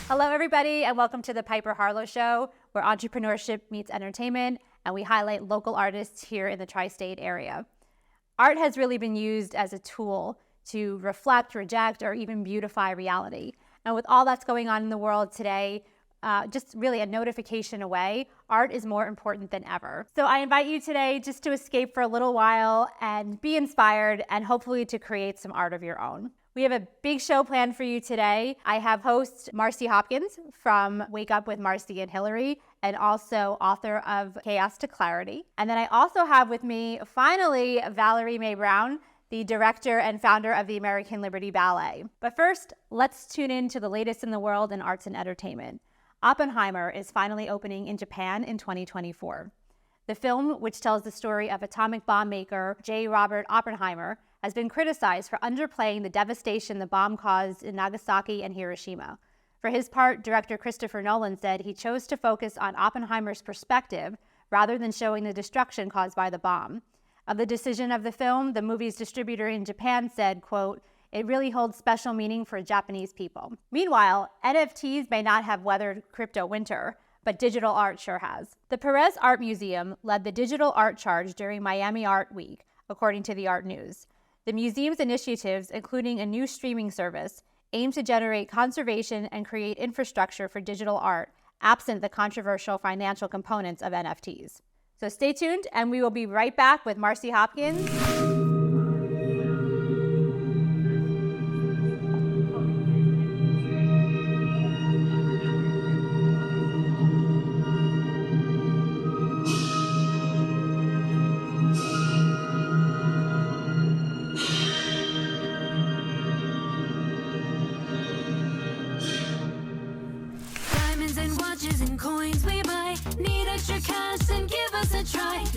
Hello, everybody, and welcome to the Piper Harlow Show, where entrepreneurship meets entertainment, and we highlight local artists here in the tri-state area. Art has really been used as a tool to reflect, reject, or even beautify reality. And with all that's going on in the world today, just really a notification away, art is more important than ever. So I invite you today just to escape for a little while and be inspired and hopefully to create some art of your own. We have a big show planned for you today. I have host Marci Hopkins from Wake Up with Marci and Hillary, and also author of Chaos to Clarity. And then I also have with me, finally, Valerie Browne, the director and founder of the American Liberty Ballet. But first, let's tune in to the latest in the world in arts and entertainment. Oppenheimer is finally opening in Japan in 2024. The film, which tells the story of atomic bomb maker J. Robert Oppenheimer, has been criticized for underplaying the devastation the bomb caused in Nagasaki and Hiroshima. For his part, director Christopher Nolan said he chose to focus on Oppenheimer's perspective rather than showing the destruction caused by the bomb. Of the decision of the film, the movie's distributor in Japan said, quote, "It really holds special meaning for Japanese people." Meanwhile, NFTs may not have weathered crypto winter, but digital art sure has. The Perez Art Museum led the digital art charge during Miami Art Week, according to the Art News. The museum's initiatives, including a new streaming service, aim to generate conservation and create infrastructure for digital art, absent the controversial financial components of NFTs. So stay tuned, and we will be right back with Marci Hopkins.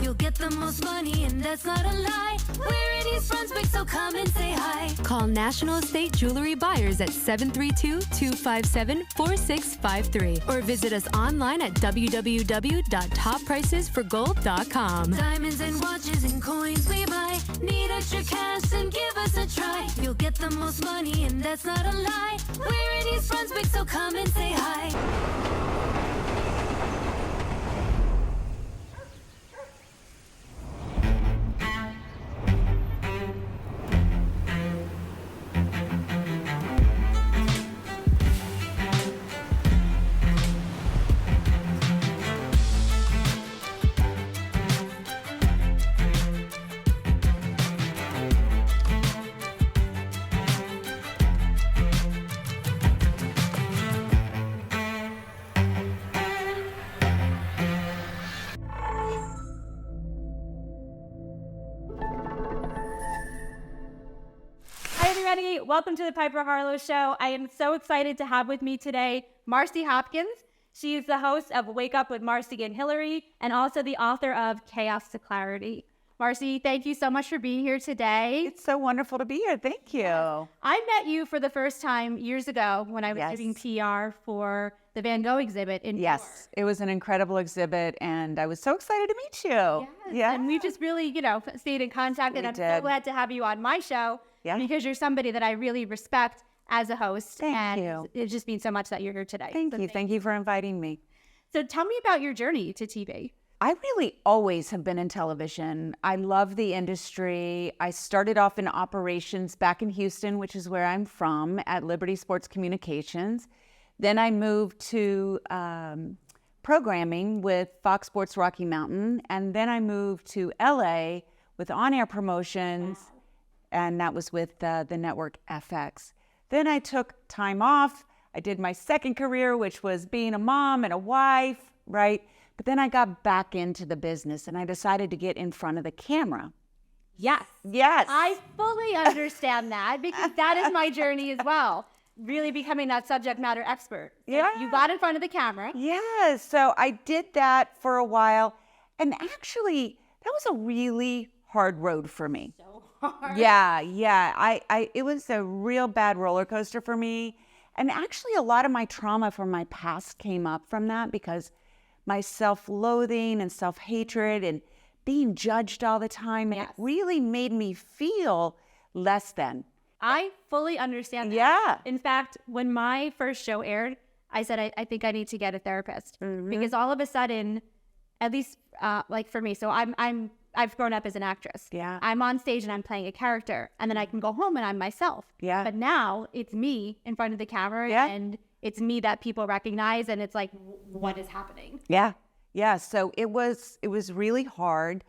You'll get the most money, and that's not a lie. We're in East Brunswick, so come and say hi. Call National Estate Jewelry Buyers at 732-257-4653 or visit us online at www.toppricesforgold.com. Diamonds and watches and coins we buy. Need extra cash, and give us a try. You'll get the most money, and that's not a lie. We're in East Brunswick, so come and say hi. Welcome to the Piper Harlow Show. I am so excited to have with me today Marci Hopkins. She is the host of Wake Up with Marci and Hillary, and also the author of Chaos to Clarity. Marci, thank you so much for being here today. It's so wonderful to be here. Thank you. I met you for the first time years ago when I was doing PR for the Van Gogh exhibit in New York. Yes, it was an incredible exhibit, and I was so excited to meet you. Yes. And we just really, stayed in contact, and I'm so glad to have you on my show. Yeah. Because you're somebody that I really respect as a host. Thank you. It just means so much that you're here today. Thank you. Thank you for inviting me. So tell me about your journey to TV. I really always have been in television. I love the industry. I started off in operations back in Houston, which is where I'm from, at Liberty Sports Communications. Then I moved to programming with Fox Sports Rocky Mountain. And then I moved to LA with on-air promotions. Wow. And that was with the network FX. Then I took time off. I did my second career, which was being a mom and a wife, right? But then I got back into the business, and I decided to get in front of the camera. Yes. Yes. I fully understand that, because that is my journey as well. Really becoming that subject matter expert. Yeah. You got in front of the camera. Yes. So I did that for a while. And actually, that was a really hard road for me. So hard. Yeah. It was a real bad roller coaster for me. And actually, a lot of my trauma from my past came up from that, because my self-loathing and self-hatred and being judged all the time, it really made me feel less than. I fully understand that. Yeah. In fact, when my first show aired, I said, I think I need to get a therapist Mm-hmm. because all of a sudden, at least like for me, so I've grown up as an actress. Yeah. I'm on stage and I'm playing a character, and then I can go home and I'm myself. Yeah. But now it's me in front of the camera, Yeah. and it's me that people recognize, and it's like, what is happening? Yeah. Yeah. So it was really hard.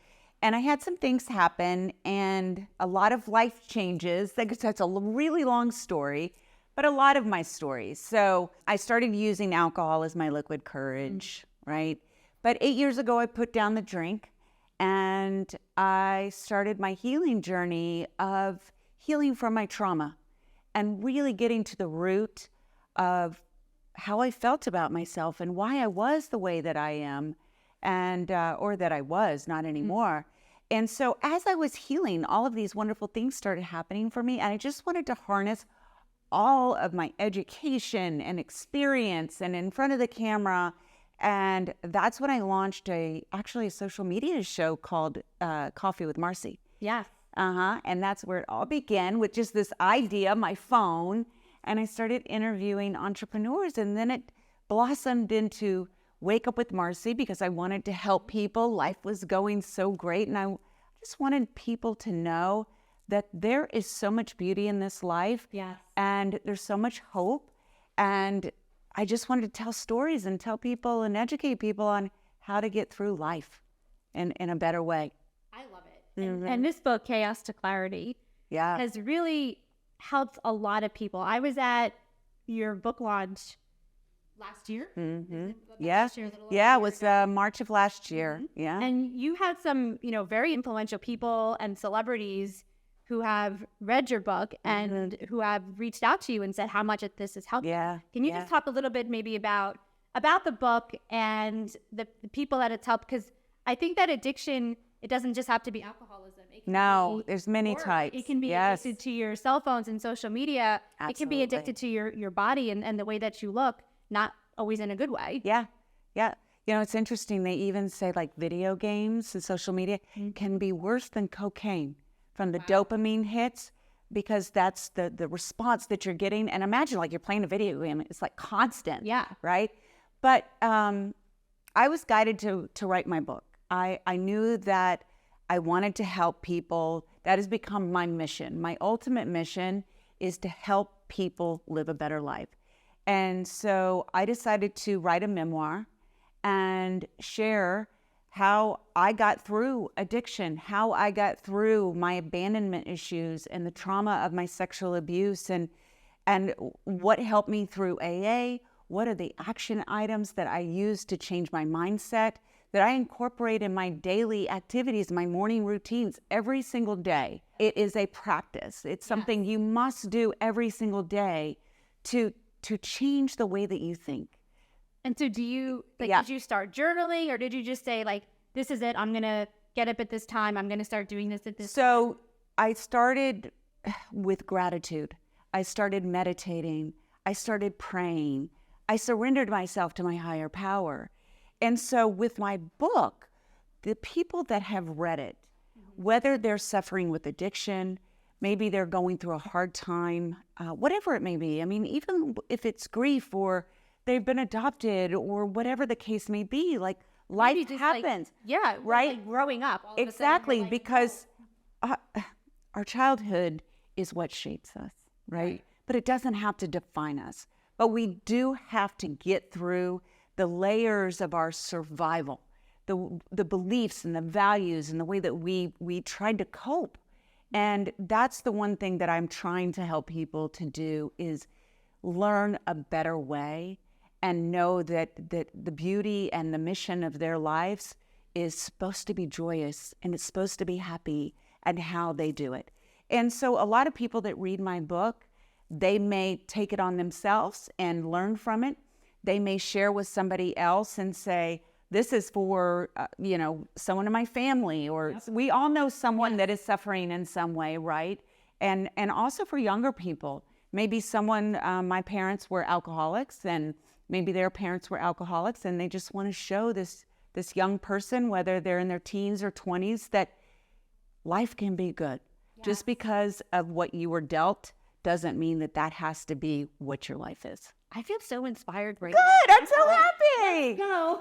And I had some things happen and a lot of life changes. That's a really long story, but a lot of my stories. So I started using alcohol as my liquid courage, right? But 8 years ago, I put down the drink and I started my healing journey of healing from my trauma and really getting to the root of how I felt about myself and why I was the way that I am, and or that I was, not anymore. And so as I was healing, all of these wonderful things started happening for me, and I just wanted to harness all of my education and experience and in front of the camera. And that's when I launched actually a social media show called Coffee with Marci. Yeah. And that's where it all began, with just this idea, my phone. And I started interviewing entrepreneurs, and then it blossomed into Wake Up with Marci because I wanted to help people. Life was going so great, and I just wanted people to know that there is so much beauty in this life. Yes. And there's so much hope. And I just wanted to tell stories and tell people and educate people on how to get through life in a better way. I love it. And this book, Chaos to Clarity, Yeah. has really helped a lot of people. I was at your book launch last year. Yeah. Last year, a little over Yeah, a it year was ago. March of last year. Yeah. And you had some, very influential people and celebrities who have read your book and who have reached out to you and said how much this has helped. Yeah, Can you yeah. just talk a little bit maybe about the book and the people that it's helped? Because I think that addiction, it doesn't just have to be alcoholism. It can No, be there's many work. types. It can be Yes. addicted to your cell phones and social media. It can be Absolutely. addicted to your body and the way that you look, not always in a good way. Yeah. Yeah. It's interesting. They even say like video games and social media can be worse than cocaine from the dopamine hits, because that's the response that you're getting. And imagine like you're playing a video game. It's like constant. Yeah. Right. But I was guided to write my book. I knew that I wanted to help people. That has become my mission. My ultimate mission is to help people live a better life. And so I decided to write a memoir and share how I got through addiction, how I got through my abandonment issues and the trauma of my sexual abuse, and what helped me through AA. What are the action items that I use to change my mindset, that I incorporate in my daily activities, my morning routines every single day. It is a practice. It's something you must do every single day to change the way that you think. And so do you, Yeah. did you start journaling, or did you just say like, this is it, I'm going to get up at this time, I'm going to start doing this at this time? So I started with gratitude. I started meditating. I started praying. I surrendered myself to my higher power. And so with my book, the people that have read it, whether they're suffering with addiction, maybe they're going through a hard time, whatever it may be. I mean, even if it's grief or they've been adopted or whatever the case may be, like life Maybe just, like, happens. yeah, right? Like growing up. All of a sudden Exactly, you're like, because our childhood is what shapes us, right? But it doesn't have to define us. But we do have to get through the layers of our survival, the beliefs and the values and the way that we tried to cope. And that's the one thing that I'm trying to help people to do, is learn a better way and know that the beauty and the mission of their lives is supposed to be joyous and it's supposed to be happy, and how they do it. And so a lot of people that read my book, they may take it on themselves and learn from it. They may share with somebody else and say, this is for, someone in my family, or we all know someone that is suffering in some way, right? And also for younger people, maybe someone, my parents were alcoholics, and maybe their parents were alcoholics, and they just want to show this young person, whether they're in their teens or 20s, that life can be good. Yeah. Just because of what you were dealt doesn't mean that has to be what your life is. I feel so inspired right Good. I'm so happy. now.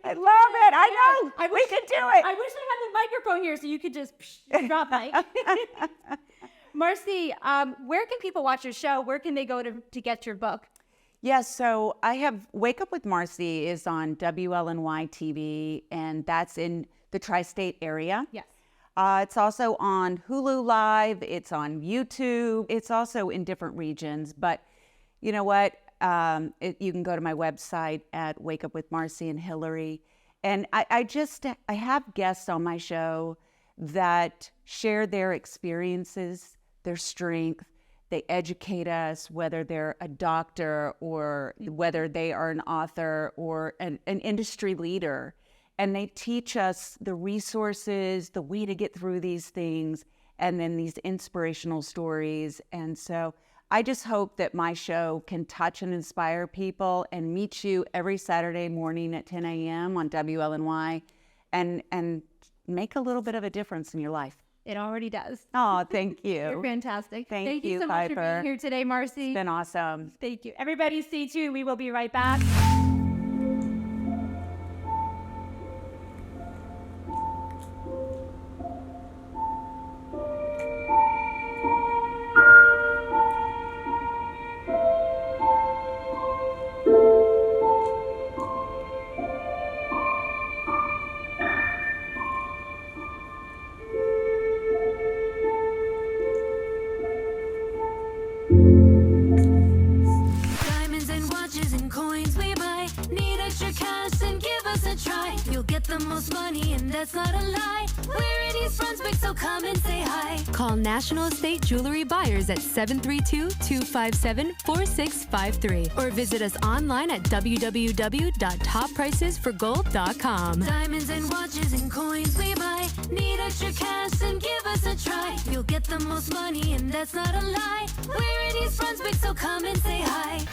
I love it. I know. We can do it. I wish I had the microphone here so you could just drop mic. Marci, where can people watch your show? Where can they go to get your book? Yes, so I have Wake Up with Marci is on WLNY TV, and that's in the tri-state area. Yes. It's also on Hulu Live. It's on YouTube. It's also in different regions. But you know what? You can go to my website at Wake Up with Marci and Hillary. And I have guests on my show that share their experiences, their strength. They educate us, whether they're a doctor or whether they are an author or an industry leader. And they teach us the resources, the way to get through these things, and then these inspirational stories. And so I just hope that my show can touch and inspire people and meet you every Saturday morning at 10 a.m. on WLNY and make a little bit of a difference in your life. It already does. Oh, thank you. You're fantastic. Thank you, so much for Piper. being here today, Marci. It's been awesome. Thank you. Everybody stay tuned. We will be right back. Diamonds and watches and coins we buy. Need extra cash and give us a try. You'll get the most money and that's not a lie. We're in East Brunswick, so come and say hi. Call National Estate Jewelry Buyers at 732-257-4653 or visit us online at www.toppricesforgold.com. Diamonds and watches and coins we buy. Need extra cash and give us a try. You'll get the most money and that's not a lie. We're in East Brunswick, so come and say hi.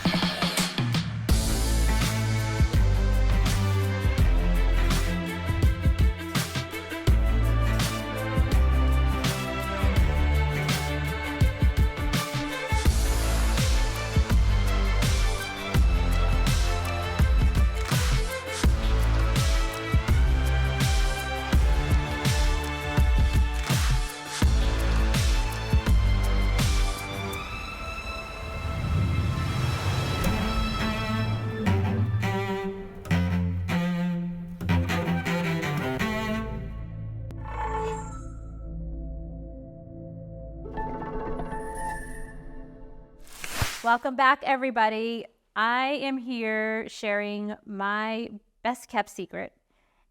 Welcome back, everybody. I am here sharing my best kept secret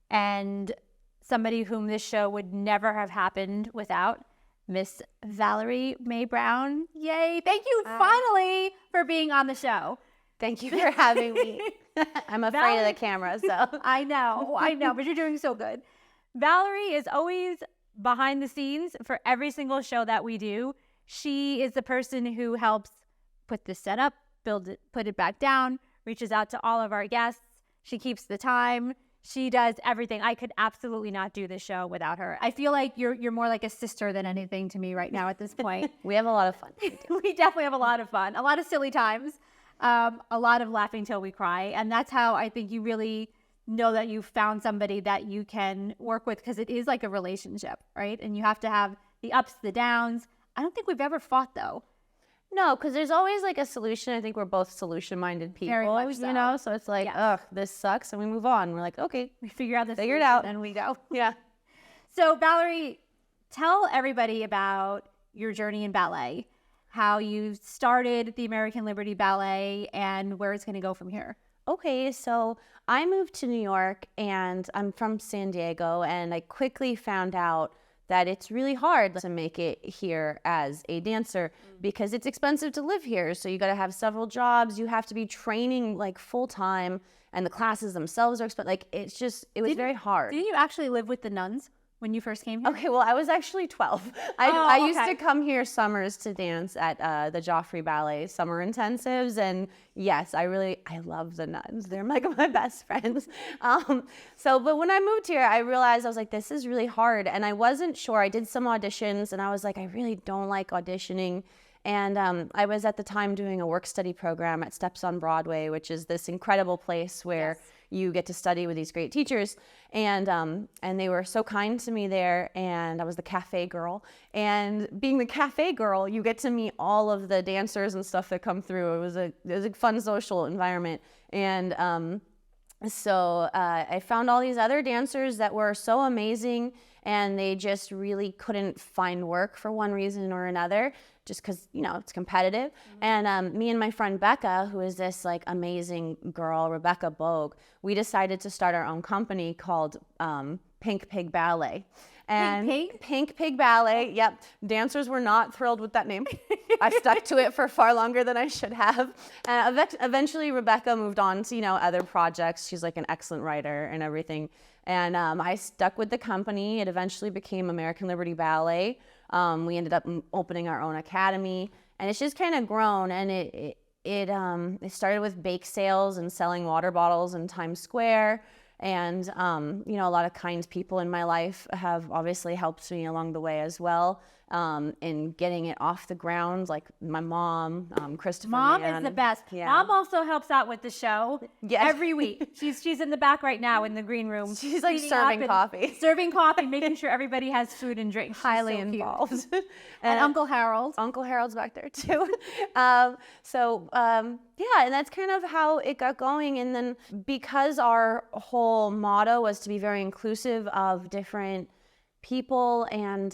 and somebody whom this show would never have happened without, Miss Valerie Mae Browne. Yay. Thank you finally for being on the show. Thank you for having me. I'm afraid of the camera, so. I know, but you're doing so good. Valerie is always behind the scenes for every single show that we do. She is the person who helps put this set up, build it, put it back down, reaches out to all of our guests. She keeps the time. She does everything. I could absolutely not do this show without her. I feel like you're more like a sister than anything to me right now at this point. We have a lot of fun. We definitely have a lot of fun, a lot of silly times, a lot of laughing till we cry. And that's how I think you really know that you found somebody that you can work with, because it is like a relationship, right? And you have to have the ups, the downs. I don't think we've ever fought, though. No, because there's always like a solution. I think we're both solution-minded people, Very much so. you know? So it's like, Yes. ugh, this sucks, and we move on. We're like, okay, We figure out this, Figure it out. and we go. yeah. So, Valerie, tell everybody about your journey in ballet, how you started the American Liberty Ballet, and where it's going to go from here. Okay, so I moved to New York, and I'm from San Diego, and I quickly found out that it's really hard to make it here as a dancer because it's expensive to live here. So you got to have several jobs. You have to be training like full time, and the classes themselves are expensive. Like it was very hard. Didn't you actually live with the nuns when you first came here? Okay, well, I was actually 12. I used okay. to come here summers to dance at the Joffrey Ballet summer intensives, and yes, I love the nuns. They're like my best friends. But when I moved here, I realized I was like, this is really hard, and I wasn't sure. I did some auditions, and I was like, I really don't like auditioning. And I was at the time doing a work study program at Steps on Broadway, which is this incredible place where you get to study with these great teachers. And they were so kind to me there, and I was the cafe girl. And being the cafe girl, you get to meet all of the dancers and stuff that come through. It was a fun social environment. And so I found all these other dancers that were so amazing, and they just really couldn't find work for one reason or another, just because, you know, it's competitive. And me and my friend Becca, who is this like amazing girl, Rebecca Bogue, we decided to start our own company called Pink Pig Ballet. And Pink Pig Ballet, yep. Dancers were not thrilled with that name. I stuck to it for far longer than I should have. And eventually Rebecca moved on to, you know, other projects. She's like an excellent writer and everything. And I stuck with the company. It eventually became American Liberty Ballet. We ended up opening our own academy, and it's just kind of grown. And it started with bake sales and selling water bottles in Times Square. And, you know, a lot of kind people in my life have obviously helped me along the way as well, in getting it off the ground, like my mom, Christopher Mom Mann. is the best. Yeah. Mom also helps out with the show every week. She's in the back right now in the green room. She's like cleaning up serving and coffee. Serving coffee, making sure everybody has food and drink. She's Highly so cute. involved. And Uncle Harold. Uncle Harold's back there too. Yeah, and that's kind of how it got going. And then because our whole motto was to be very inclusive of different people and,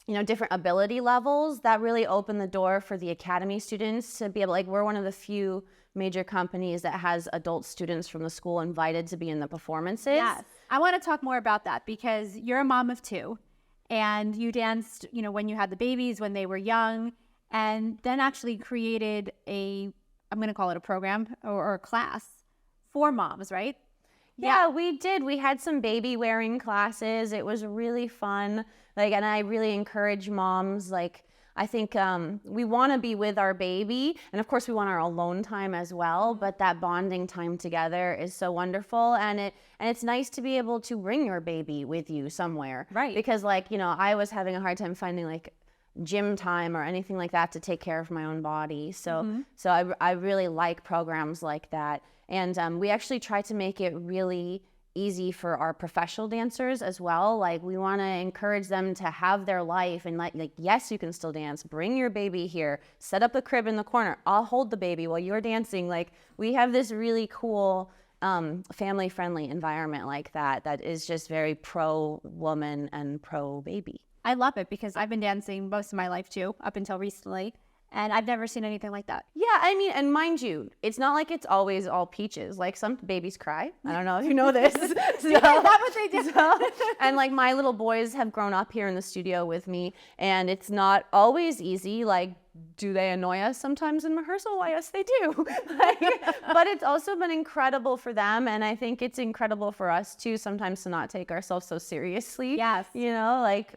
you know, different ability levels, that really opened the door for the academy students to be able, like, we're one of the few major companies that has adult students from the school invited to be in the performances. Yes. I want to talk more about that because you're a mom of two and you danced, you know, when you had the babies, when they were young, and then actually created I'm going to call it a program or a class for moms, right? Yeah, we did. We had some baby wearing classes. It was really fun. Like, and I really encourage moms, like, I think we want to be with our baby, and of course we want our alone time as well, but that bonding time together is so wonderful, and it's nice to be able to bring your baby with you somewhere. Right. Because, like, you know, I was having a hard time finding like gym time or anything like that to take care of my own body. So I really like programs like that. And we actually try to make it really easy for our professional dancers as well. Like, we want to encourage them to have their life and like, yes, you can still dance. Bring your baby here. Set up a crib in the corner. I'll hold the baby while you're dancing. Like, we have this really cool family-friendly environment like that is just very pro-woman and pro-baby. I love it because I've been dancing most of my life too, up until recently. And I've never seen anything like that. Yeah, I mean, and mind you, it's not like it's always all peaches. Like, some babies cry. I don't know if you know this. Is that what they do? And like, my little boys have grown up here in the studio with me, and it's not always easy. Like, do they annoy us sometimes in rehearsal? Why, yes, they do. But it's also been incredible for them, and I think it's incredible for us too sometimes to not take ourselves so seriously. Yes. You know, like,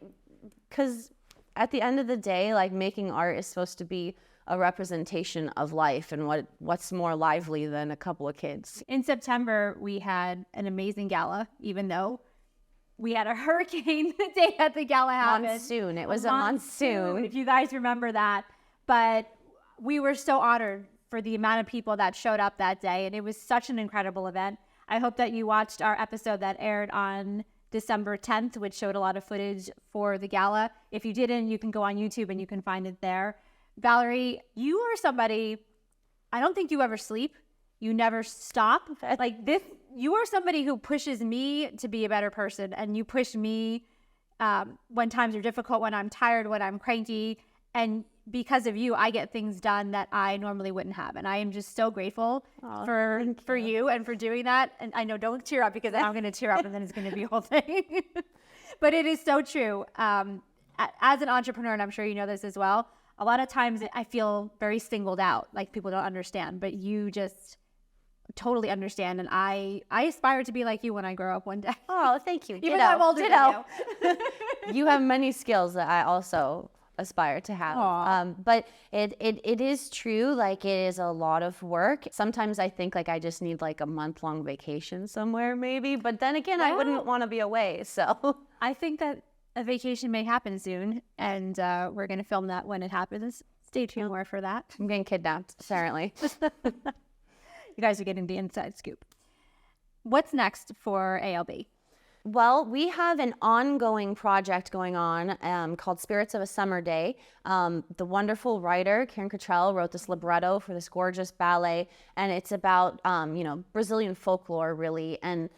because at the end of the day, like, making art is supposed to be a representation of life, and what's more lively than a couple of kids. In September, we had an amazing gala, even though we had a hurricane the day that the gala happened. Monsoon. It was a monsoon. If you guys remember that. But we were so honored for the amount of people that showed up that day, and it was such an incredible event. I hope that you watched our episode that aired on December 10th, which showed a lot of footage for the gala. If you didn't, you can go on YouTube and you can find it there. Valerie, you are somebody, I don't think you ever sleep. You never stop. Like this, you are somebody who pushes me to be a better person, and you push me when times are difficult, when I'm tired, when I'm cranky. And because of you, I get things done that I normally wouldn't have. And I am just so grateful for you and for doing that. And I know, don't tear up, because I'm going to tear up and then it's going to be a whole thing. But it is so true. As an entrepreneur, and I'm sure you know this as well, a lot of times I feel very singled out, like people don't understand, but you just totally understand. And I aspire to be like you when I grow up one day. Oh, thank you. Even though I'm older than you. You have many skills that I also aspire to have. But it is true, like, it is a lot of work. Sometimes I think like I just need like a month-long vacation somewhere maybe, but then again, I wouldn't want to be away. So I think that a vacation may happen soon, and we're going to film that when it happens. Stay tuned more for that. I'm getting kidnapped, apparently. You guys are getting the inside scoop. What's next for ALB? Well, we have an ongoing project going on called Spirits of a Summer Day. The wonderful writer, Karen Cottrell, wrote this libretto for this gorgeous ballet, and it's about, Brazilian folklore, really. And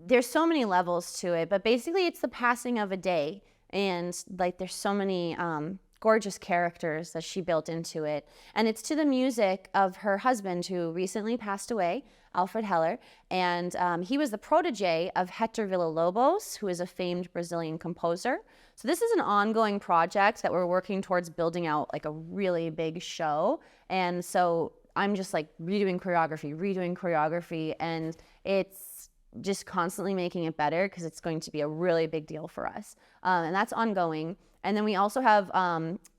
there's so many levels to it, but basically it's the passing of a day. And, there's so many gorgeous characters that she built into it. And it's to the music of her husband, who recently passed away, Alfred Heller, and he was the protege of Hector Villa-Lobos, who is a famed Brazilian composer. So this is an ongoing project that we're working towards building out a really big show. And so I'm just redoing choreography, and it's just constantly making it better because it's going to be a really big deal for us. And that's ongoing. And then we also have,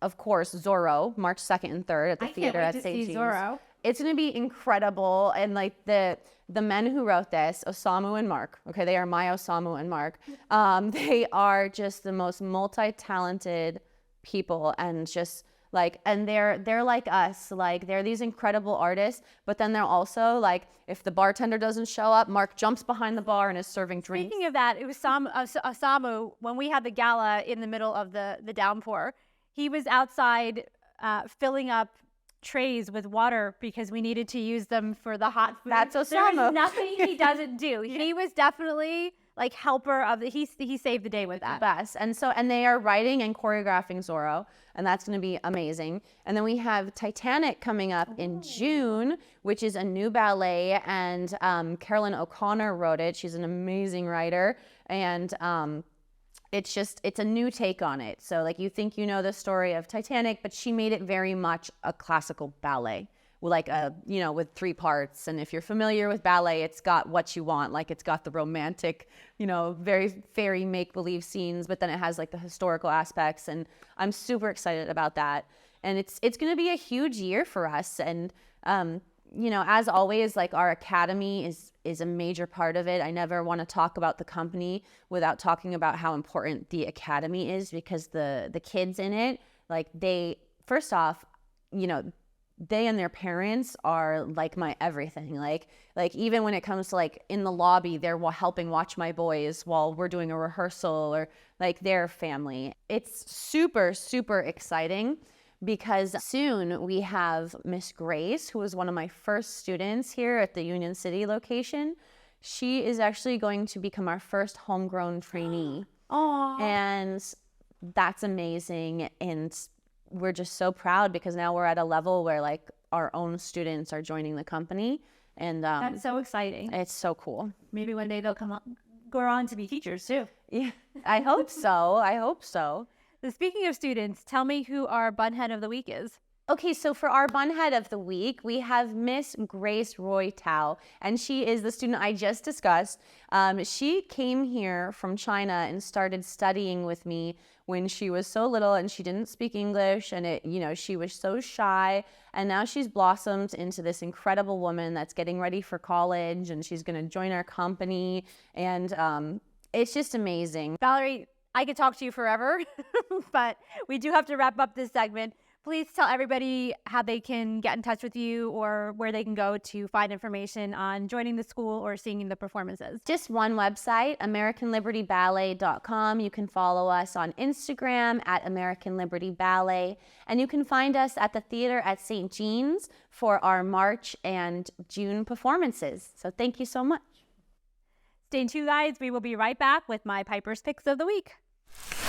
of course, Zorro, March 2nd and 3rd at the theater at St. James. Zorro. It's going to be incredible. And the men who wrote this, Osamu and Mark, okay, they are my Osamu and Mark. They are just the most multi-talented people, and just and they're like us. They're these incredible artists, but then they're also if the bartender doesn't show up, Mark jumps behind the bar and is serving drinks. Speaking of that, it was Osamu, when we had the gala in the middle of the downpour, he was outside filling up trays with water because we needed to use them for the hot food. That's Osamu. There's nothing he doesn't do. He was definitely helper of the, he saved the day with that. Best. And they are writing and choreographing Zorro, and that's going to be amazing. And then we have Titanic coming up in June, which is a new ballet, and Carolyn O'Connor wrote it. She's an amazing writer, and it's a new take on it. So you think you know the story of Titanic, but she made it very much a classical ballet, with 3 parts. And if you're familiar with ballet, it's got what you want. It's got the romantic, very fairy make-believe scenes, but then it has the historical aspects. And I'm super excited about that. And it's going to be a huge year for us. And as always, our academy is a major part of it. I never want to talk about the company without talking about how important the academy is, because the kids in it, they, first off, they and their parents are my everything. Even when it comes to in the lobby, they're helping watch my boys while we're doing a rehearsal, or their family. It's super, super exciting, because soon we have Miss Grace, who was one of my first students here at the Union City location. She is actually going to become our first homegrown trainee. Aww. And that's amazing. And we're just so proud, because now we're at a level where our own students are joining the company. And that's so exciting. It's so cool. Maybe one day they'll go on to be teachers too. Yeah, I hope so. So speaking of students, tell me who our bunhead of the week is. Okay, so for our bunhead of the week, we have Miss Grace Roy Tao, and she is the student I just discussed. She came here from China and started studying with me when she was so little, and she didn't speak English, and she was so shy, and now she's blossomed into this incredible woman that's getting ready for college, and she's going to join our company, and it's just amazing. Valerie, I could talk to you forever, but we do have to wrap up this segment. Please tell everybody how they can get in touch with you, or where they can go to find information on joining the school or seeing the performances. Just one website, AmericanLibertyBallet.com. You can follow us on Instagram at American Liberty Ballet, and you can find us at the theater at St. Jean's for our March and June performances. So thank you so much. Stay tuned, guys. We will be right back with my Piper's Picks of the Week.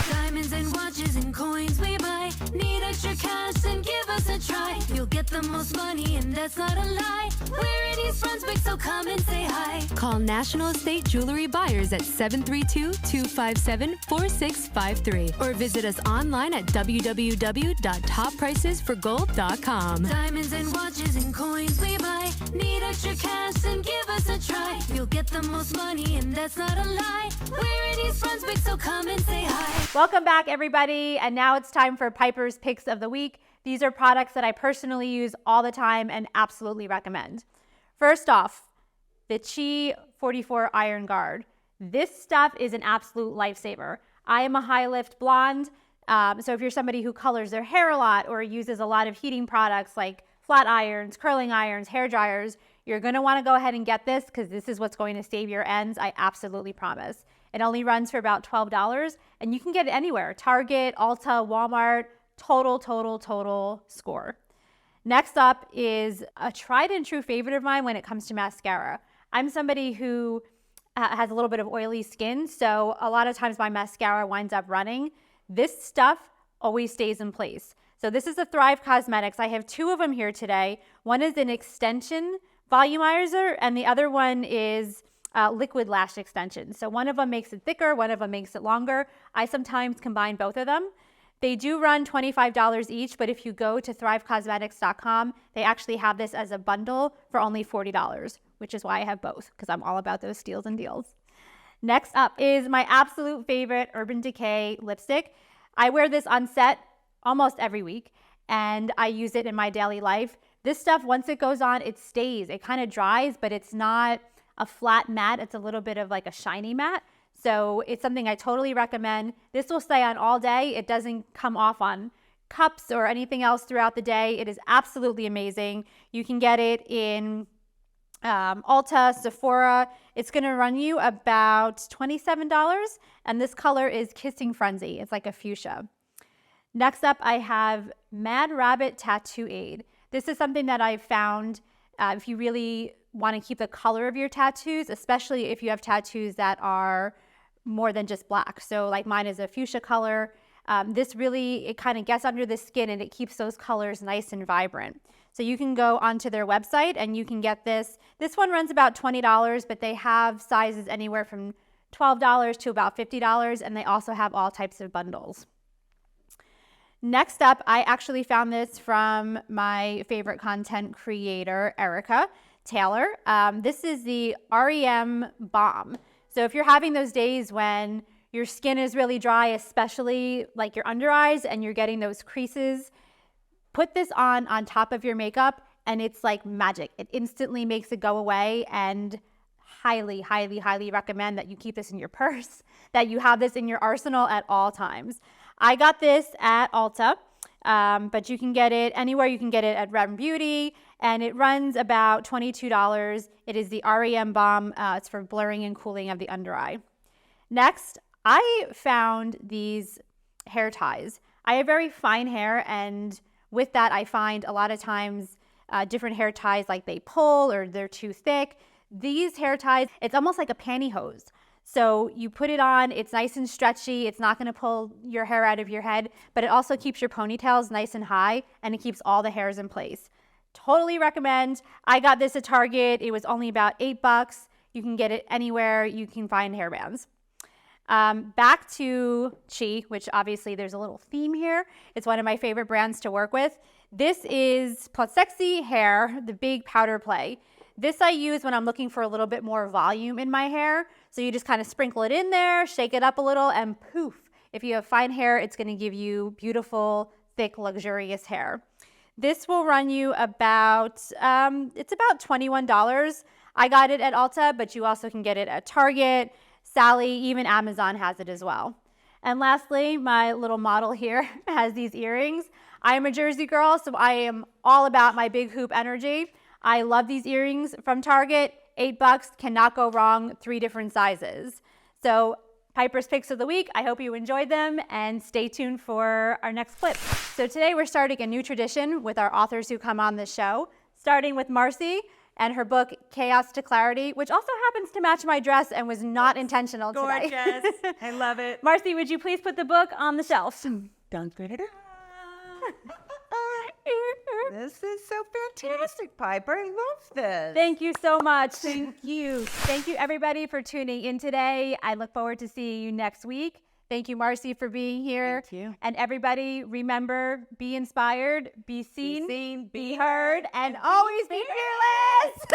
Diamonds and watches and coins we buy. Need extra cash and give us a try. You'll get the most money, and that's not a lie. We're in East Brunswick, so come and say hi. Call National Estate Jewelry Buyers at 732-257-4653 or visit us online at www.toppricesforgold.com. Diamonds and watches and coins we buy. Need extra cash and give us a try. You'll get the most money, and that's not a lie. We're in East Brunswick, so come and say hi. Welcome back, everybody. And now it's time for Piper's Picks of the Week. These are products that I personally use all the time and absolutely recommend. First off, the Chi 44 Iron Guard. This stuff is an absolute lifesaver. I am a high lift blonde. So if you're somebody who colors their hair a lot or uses a lot of heating products like flat irons, curling irons, hair dryers, you're going to want to go ahead and get this because this is what's going to save your ends. I absolutely promise. It only runs for about $12 and you can get it anywhere. Target, Ulta, Walmart, total score. Next up is a tried and true favorite of mine when it comes to mascara. I'm somebody who has a little bit of oily skin, so a lot of times my mascara winds up running. This stuff always stays in place. So this is the Thrive Cosmetics. I have two of them here today. One is an extension volumizer and the other one is liquid lash extension. So one of them makes it thicker, one of them makes it longer. I sometimes combine both of them. They do run $25 each, but if you go to thrivecosmetics.com, they actually have this as a bundle for only $40, which is why I have both, because I'm all about those steals and deals. Next up is my absolute favorite Urban Decay lipstick. I wear this on set almost every week, and I use it in my daily life. This stuff, once it goes on, it stays. It kind of dries, but it's not a flat matte. It's a little bit of like a shiny matte. So it's something I totally recommend. This will stay on all day. It doesn't come off on cups or anything else throughout the day. It is absolutely amazing. You can get it in Ulta, Sephora. It's going to run you about $27, and this color is Kissing Frenzy. It's like a fuchsia. Next up, I have Mad Rabbit Tattoo Aid. This is something that I've found if you really want to keep the color of your tattoos, especially if you have tattoos that are more than just black. So like mine is a fuchsia color. This really, it kind of gets under the skin and it keeps those colors nice and vibrant. So you can go onto their website and you can get this. This one runs about $20, but they have sizes anywhere from $12 to about $50, and they also have all types of bundles. Next up, I actually found this from my favorite content creator, Erica Taylor. This is the REM Balm. So if you're having those days when your skin is really dry, especially like your under eyes, and you're getting those creases, put this on top of your makeup and it's like magic. It instantly makes it go away, and highly recommend that you keep this in your purse, that you have this in your arsenal at all times. I got this at Ulta, but you can get it anywhere. You can get it at Red Beauty, and it runs about $22. It is the REM Balm. It's for blurring and cooling of the under eye. Next, I found these hair ties. I have very fine hair, and with that, I find a lot of times different hair ties, like they pull or they're too thick. These hair ties, it's almost like a pantyhose. So you put it on, it's nice and stretchy. It's not going to pull your hair out of your head, but it also keeps your ponytails nice and high, and it keeps all the hairs in place. Totally recommend. I got this at Target. It was only about $8. You can get it anywhere you can find hairbands. Back to Chi, which obviously there's a little theme here. It's one of my favorite brands to work with. This is Plot Sexy Hair, the big powder play. This I use when I'm looking for a little bit more volume in my hair. So you just kind of sprinkle it in there, shake it up a little, and poof. If you have fine hair, it's going to give you beautiful, thick, luxurious hair. This will run you about, it's about $21. I got it at Ulta, but you also can get it at Target, Sally, even Amazon has it as well. And lastly, my little model here has these earrings. I am a Jersey girl, so I am all about my big hoop energy. I love these earrings from Target. $8, cannot go wrong, 3 different sizes. So Piper's Picks of the Week, I hope you enjoyed them, and stay tuned for our next clip. So today we're starting a new tradition with our authors who come on the show, starting with Marci and her book, Chaos to Clarity, which also happens to match my dress and was not intentional today. Gorgeous. I love it. Marci, would you please put the book on the shelf? Dun, dun, dun. This is so fantastic, Piper. I love this. Thank you so much. Thank you. Thank you, everybody, for tuning in today. I look forward to seeing you next week. Thank you, Marci, for being here. Thank you. And everybody, remember, be inspired, be seen, be heard, and always be fearless.